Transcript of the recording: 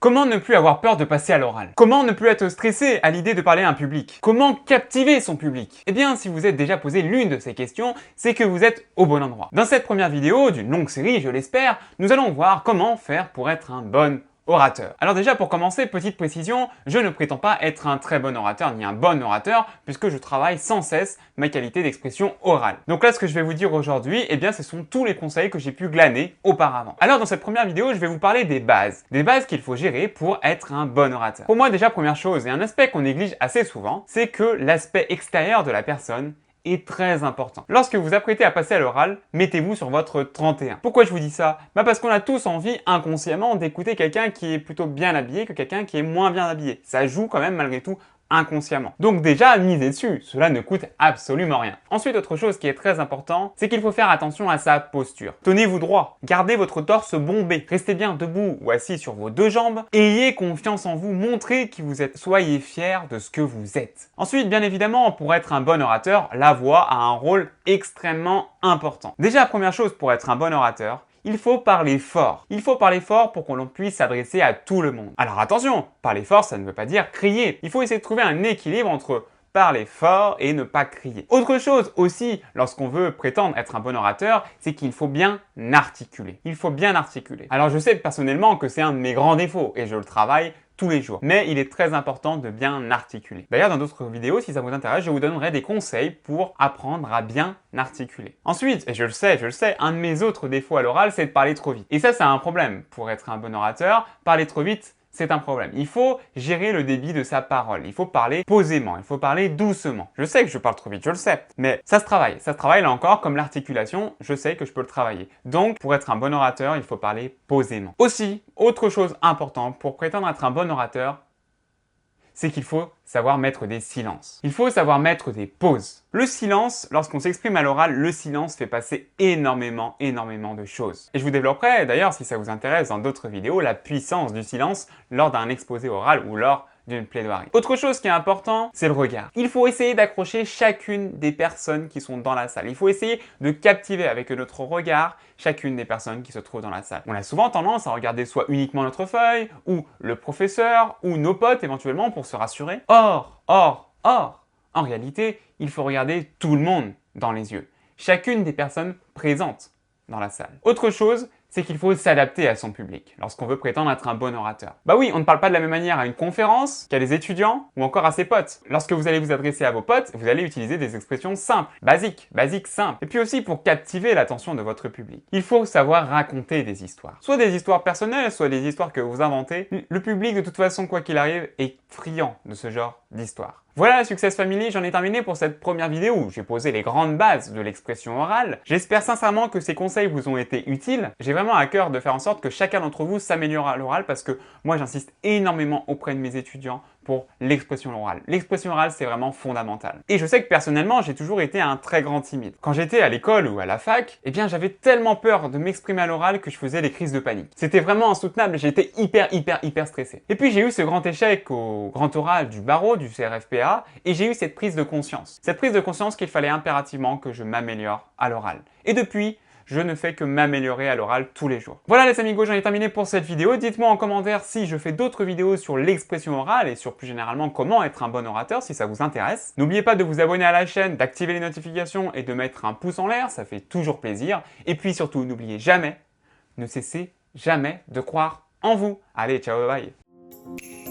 Comment ne plus avoir peur de passer à l'oral? Comment ne plus être stressé à l'idée de parler à un public? Comment captiver son public? Eh bien, si vous êtes déjà posé l'une de ces questions, c'est que vous êtes au bon endroit. Dans cette première vidéo, d'une longue série, je l'espère, nous allons voir comment faire pour être un bon orateur. Alors déjà, pour commencer, petite précision, je ne prétends pas être un très bon orateur ni un bon orateur, puisque je travaille sans cesse ma qualité d'expression orale. Donc là, ce que je vais vous dire aujourd'hui, eh bien, ce sont tous les conseils que j'ai pu glaner auparavant. Alors dans cette première vidéo, je vais vous parler des bases qu'il faut gérer pour être un bon orateur. Pour moi, déjà, première chose, et un aspect qu'on néglige assez souvent, c'est que l'aspect extérieur de la personne est très important. Lorsque vous apprêtez à passer à l'oral, mettez-vous sur votre 31. Pourquoi je vous dis ça? Parce qu'on a tous envie inconsciemment d'écouter quelqu'un qui est plutôt bien habillé que quelqu'un qui est moins bien habillé. Ça joue quand même malgré tout inconsciemment. Donc déjà, misez dessus, cela ne coûte absolument rien. Ensuite, autre chose qui est très important, c'est qu'il faut faire attention à sa posture. Tenez-vous droit, gardez votre torse bombé, restez bien debout ou assis sur vos deux jambes, ayez confiance en vous, montrez qui vous êtes, soyez fiers de ce que vous êtes. Ensuite, bien évidemment, pour être un bon orateur, la voix a un rôle extrêmement important. Déjà, première chose pour être un bon orateur, il faut parler fort. Il faut parler fort pour qu'on puisse s'adresser à tout le monde. Alors attention, parler fort, ça ne veut pas dire crier. Il faut essayer de trouver un équilibre entre parler fort et ne pas crier. Autre chose aussi, lorsqu'on veut prétendre être un bon orateur, c'est qu'il faut bien articuler. Il faut bien articuler. Alors je sais personnellement que c'est un de mes grands défauts et je le travaille tous les jours. Mais il est très important de bien articuler. D'ailleurs, dans d'autres vidéos, si ça vous intéresse, je vous donnerai des conseils pour apprendre à bien articuler. Ensuite, et je le sais, un de mes autres défauts à l'oral, c'est de parler trop vite. Et ça, c'est un problème. Pour être un bon orateur, parler trop vite, c'est un problème. Il faut gérer le débit de sa parole. Il faut parler posément. Il faut parler doucement. Je sais que je parle trop vite, je le sais. Mais ça se travaille. Ça se travaille là encore comme l'articulation. Je sais que je peux le travailler. Donc, pour être un bon orateur, il faut parler posément. Aussi, autre chose importante pour prétendre être un bon orateur, c'est qu'il faut savoir mettre des silences. Il faut savoir mettre des pauses. Le silence, lorsqu'on s'exprime à l'oral, le silence fait passer énormément de choses. Et je vous développerai d'ailleurs, si ça vous intéresse, dans d'autres vidéos, la puissance du silence lors d'un exposé oral ou lors d'une plaidoirie. Autre chose qui est important, c'est le regard. Il faut essayer d'accrocher chacune des personnes qui sont dans la salle. Il faut essayer de captiver avec notre regard chacune des personnes qui se trouvent dans la salle. On a souvent tendance à regarder soit uniquement notre feuille, ou le professeur, ou nos potes éventuellement pour se rassurer. Or, en réalité, il faut regarder tout le monde dans les yeux. Chacune des personnes présentes dans la salle. Autre chose, c'est qu'il faut s'adapter à son public lorsqu'on veut prétendre être un bon orateur. Bah oui, on ne parle pas de la même manière à une conférence qu'à des étudiants ou encore à ses potes. Lorsque vous allez vous adresser à vos potes, vous allez utiliser des expressions simples, basiques, simples. Et puis aussi pour captiver l'attention de votre public. Il faut savoir raconter des histoires. Soit des histoires personnelles, soit des histoires que vous inventez. Le public, de toute façon, quoi qu'il arrive, est friand de ce genre d'histoire. Voilà la Success Family, j'en ai terminé pour cette première vidéo où j'ai posé les grandes bases de l'expression orale. J'espère sincèrement que ces conseils vous ont été utiles. J'ai vraiment à cœur de faire en sorte que chacun d'entre vous s'améliore à l'oral parce que moi j'insiste énormément auprès de mes étudiants pour l'expression orale. L'expression orale, c'est vraiment fondamental. Et je sais que personnellement, j'ai toujours été un très grand timide. Quand j'étais à l'école ou à la fac, eh bien j'avais tellement peur de m'exprimer à l'oral que je faisais des crises de panique. C'était vraiment insoutenable, j'étais hyper stressé. Et puis j'ai eu ce grand échec au grand oral du barreau, du CRFPA, et j'ai eu cette prise de conscience. Cette prise de conscience qu'il fallait impérativement que je m'améliore à l'oral. Et depuis, je ne fais que m'améliorer à l'oral tous les jours. Voilà les amigos, j'en ai terminé pour cette vidéo. Dites-moi en commentaire si je fais d'autres vidéos sur l'expression orale et sur plus généralement comment être un bon orateur si ça vous intéresse. N'oubliez pas de vous abonner à la chaîne, d'activer les notifications et de mettre un pouce en l'air, ça fait toujours plaisir. Et puis surtout, n'oubliez jamais, ne cessez jamais de croire en vous. Allez, ciao, bye bye.